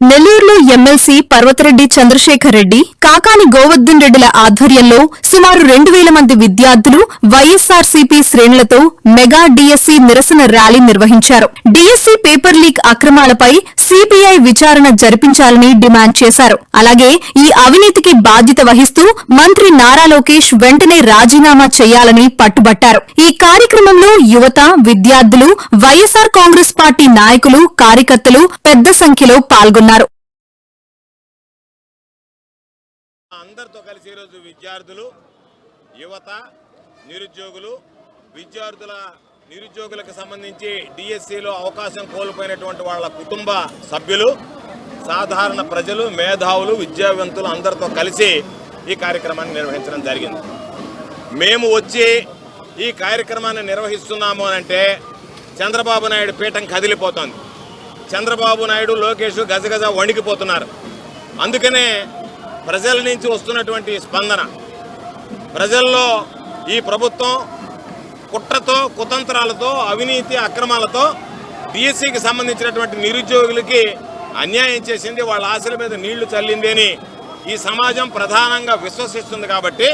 నెల్లూరులో ఎమ్మెల్సీ పర్వతరెడ్డి చంద్రశేఖర్ రెడ్డి, కాకాని గోవర్ధన్ రెడ్డిల ఆధ్వర్యంలో సుమారు 2000 మంది విద్యార్థులు వైఎస్సార్సీపీ శ్రేణులతో మెగా డీఎస్సీ నిరసన ర్యాలీ నిర్వహించారు. డీఎస్సీ పేపర్ లీక్ అక్రమాలపై సీబీఐ విచారణ జరిపించాలని డిమాండ్ చేశారు. అలాగే ఈ అవినీతికి బాధ్యత వహిస్తూ మంత్రి నారా లోకేష్ వెంటనే రాజీనామా చేయాలని పట్టుబట్టారు. ఈ కార్యక్రమంలో యువత, విద్యార్థులు, వైఎస్సార్ కాంగ్రెస్ పార్టీ నాయకులు, కార్యకర్తలు పెద్ద సంఖ్యలో పాల్గొన్నారు. అందరితో కలిసి ఈరోజు విద్యార్థులు, యువత, నిరుద్యోగులకు సంబంధించి డిఎస్సిలో అవకాశం కోల్పోయినటువంటి వాళ్ళ కుటుంబ సభ్యులు, సాధారణ ప్రజలు, మేధావులు, విద్యావంతులు అందరితో కలిసి ఈ కార్యక్రమాన్ని నిర్వహించడం జరిగింది. మేము వచ్చి ఈ కార్యక్రమాన్ని నిర్వహిస్తున్నాము అనంటే చంద్రబాబు నాయుడు పీఠం కదిలిపోతోంది. చంద్రబాబు నాయుడు, లోకేష్ గజగజ వణికిపోతున్నారు. అందుకనే ప్రజల నుంచి వస్తున్నటువంటి స్పందన, ప్రజల్లో ఈ ప్రభుత్వం కుట్రతో, కుతంత్రాలతో, అవినీతి అక్రమాలతో డిఎస్సికి సంబంధించినటువంటి నిరుద్యోగులకి అన్యాయం చేసింది, వాళ్ళ ఆశల మీద నీళ్లు చల్లింది అని ఈ సమాజం ప్రధానంగా విశ్వసిస్తుంది. కాబట్టి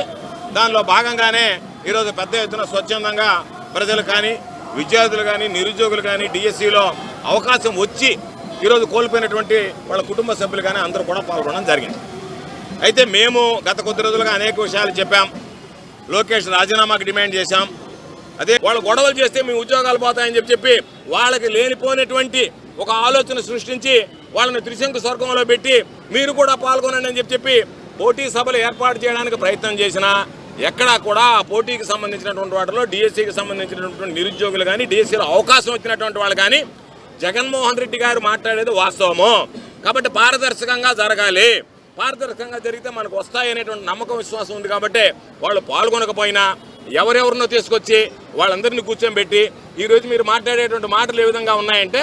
దానిలో భాగంగానే ఈరోజు పెద్ద ఎత్తున స్వచ్ఛందంగా ప్రజలు కానీ, విద్యార్థులు కానీ, నిరుద్యోగులు కానీ డిఎస్సిలో అవకాశం వచ్చి ఈరోజు కోల్పోయినటువంటి వాళ్ళ కుటుంబ సభ్యులు కానీ అందరూ కూడా పాల్గొనడం జరిగింది. అయితే మేము గత కొద్ది రోజులుగా అనేక విషయాలు చెప్పాం. లోకేష్ రాజీనామాకి డిమాండ్ చేశాం. అదే వాళ్ళు గొడవలు చేస్తే మీ ఉద్యోగాలు పోతాయని చెప్పి వాళ్ళకి లేనిపోయినటువంటి ఒక ఆలోచన సృష్టించి వాళ్ళని త్రిశంకు స్వర్గంలో పెట్టి మీరు కూడా పాల్గొనండి అని చెప్పి పోటీ సభలు ఏర్పాటు చేయడానికి ప్రయత్నం చేసినా ఎక్కడా కూడా ఆ పోటీకి సంబంధించినటువంటి వాటిలో డిఎస్సికి సంబంధించినటువంటి నిరుద్యోగులు కానీ, డిఎస్సిలో అవకాశం వచ్చినటువంటి వాళ్ళు కానీ జగన్మోహన్ రెడ్డి గారు మాట్లాడేది వాస్తవము. కాబట్టి పారదర్శకంగా జరగాలి. పారదర్శకంగా జరిగితే మనకు వస్తాయనేటువంటి నమ్మకం, విశ్వాసం ఉంది. కాబట్టి వాళ్ళు పాల్గొనకపోయినా ఎవరెవరినో తీసుకొచ్చి వాళ్ళందరినీ కూర్చోబెట్టి ఈరోజు మీరు మాట్లాడేటువంటి మాటలు ఏ విధంగా ఉన్నాయంటే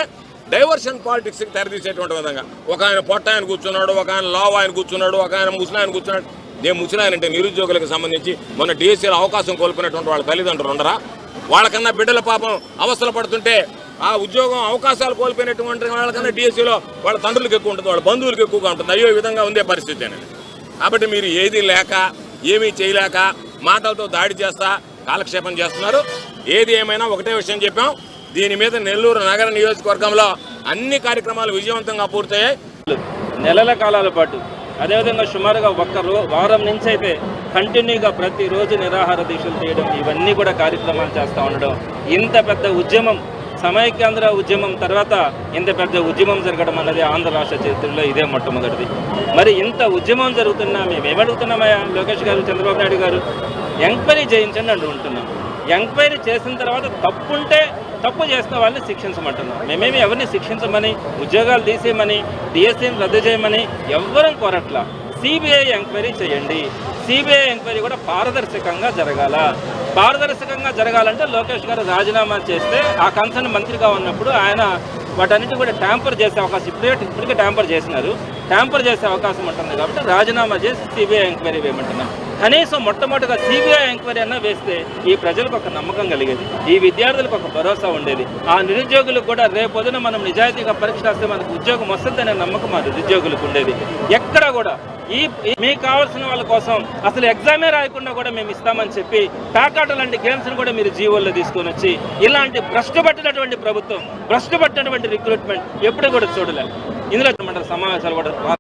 డైవర్షన్ పాలిటిక్స్కి తెరదీసేటువంటి విధంగా, ఒక ఆయన పొట్ట ఆయన కూర్చున్నాడు, ఒక ఆయన లావు ఆయన కూర్చున్నాడు, ఒక ఆయన ముసలాయన కూర్చున్నాడు. నేను ముసలాయనంటే నిరుద్యోగులకు సంబంధించి మొన్న డిఎస్సీలో అవకాశం కోల్పోయినటువంటి వాళ్ళ తల్లిదండ్రులు ఉండరా? వాళ్ళకన్నా బిడ్డల పాపం అవస్థలు పడుతుంటే ఆ ఉద్యోగం అవకాశాలు కోల్పోయినటువంటి వాళ్ళకన్నా డిఎస్సీలో వాళ్ళ తండ్రులకు ఎక్కువ ఉంటుంది, వాళ్ళ బంధువులకు ఎక్కువగా ఉంటుంది. అయ్యో విధంగా ఉందే పరిస్థితి అనేది. కాబట్టి మీరు ఏది లేక, ఏమీ చేయలేక, మాటలతో దాడి చేస్తా కాలక్షేపం చేస్తున్నారు. ఏది ఏమైనా ఒకటే విషయం చెప్పాం, దీని మీద నెల్లూరు నగర నియోజకవర్గంలో అన్ని కార్యక్రమాలు విజయవంతంగా పూర్తయ్యాయి. నెలల కాలాల పాటు, అదేవిధంగా సుమారుగా వారం నుంచి అయితే కంటిన్యూగా ప్రతిరోజు నిరాహార దీక్షలు చేయడం, ఇవన్నీ కూడా కార్యక్రమాలు చేస్తూ ఉండడం, ఇంత పెద్ద ఉద్యమం, సమైక్యాంధ్ర ఉద్యమం తర్వాత ఇంత పెద్ద ఉద్యమం జరగడం అన్నది ఆంధ్ర రాష్ట్ర చరిత్రలో ఇదే మొట్టమొదటిది. మరి ఇంత ఉద్యమం జరుగుతున్నా మేమేమడుగుతున్నామయ్యా లోకేష్ గారు, చంద్రబాబు నాయుడు గారు, ఎంక్వైరీ చేయించండి అంటున్నాం. ఎంక్వైరీ చేసిన తర్వాత తప్పుంటే తప్పు చేసిన వాళ్ళని శిక్షించమంటున్నాం. మేమేమి ఎవరిని శిక్షించమని, ఉద్యోగాలు తీసేయమని, డిఎస్సీని రద్దు చేయమని ఎవ్వరం కోరట్లా. సిబిఐ ఎంక్వైరీ చేయండి. సిబిఐ ఎంక్వైరీ కూడా పారదర్శకంగా జరగాల. పారదర్శకంగా జరగాలంటే లోకేష్ గారు రాజీనామా చేస్తే ఆ కన్సర్న్ మంత్రిగా ఉన్నప్పుడు ఆయన వాటన్నిటి కూడా ట్యాంపర్ చేసే అవకాశం, ఇప్పటికే ట్యాంపర్ చేసినారు, ట్యాంపర్ చేసే అవకాశం ఉంటుంది. కాబట్టి రాజీనామా చేసి సిబిఐ ఎంక్వైరీ వేయమంటున్నాం. కనీసం మొట్టమొదటిగా సిబిఐ ఎంక్వైరీ అన్నా వేస్తే ఈ ప్రజలకు ఒక నమ్మకం కలిగేది, ఈ విద్యార్థులకు ఒక భరోసా ఉండేది, ఆ నిరుద్యోగులకు కూడా రేపొద్దున మనం నిజాయితీగా పరీక్ష రాస్తే మనకు ఉద్యోగం వస్తుందనే నమ్మకం ఆ నిరుద్యోగులకు ఉండేది. ఎక్కడ కూడా మీకు కావాల్సిన వాళ్ళ కోసం అసలు ఎగ్జామే రాయకుండా కూడా మేము ఇస్తామని చెప్పి టాకాట లాంటి గేమ్స్ని కూడా మీరు జీవోల్లో తీసుకొని వచ్చి ఇలాంటి భ్రష్టు పట్టినటువంటి ప్రభుత్వం, భ్రష్టు పట్టినటువంటి రిక్రూట్మెంట్ ఎప్పుడు కూడా చూడలేదు. ఇందులో మండల సమావేశాలు కూడా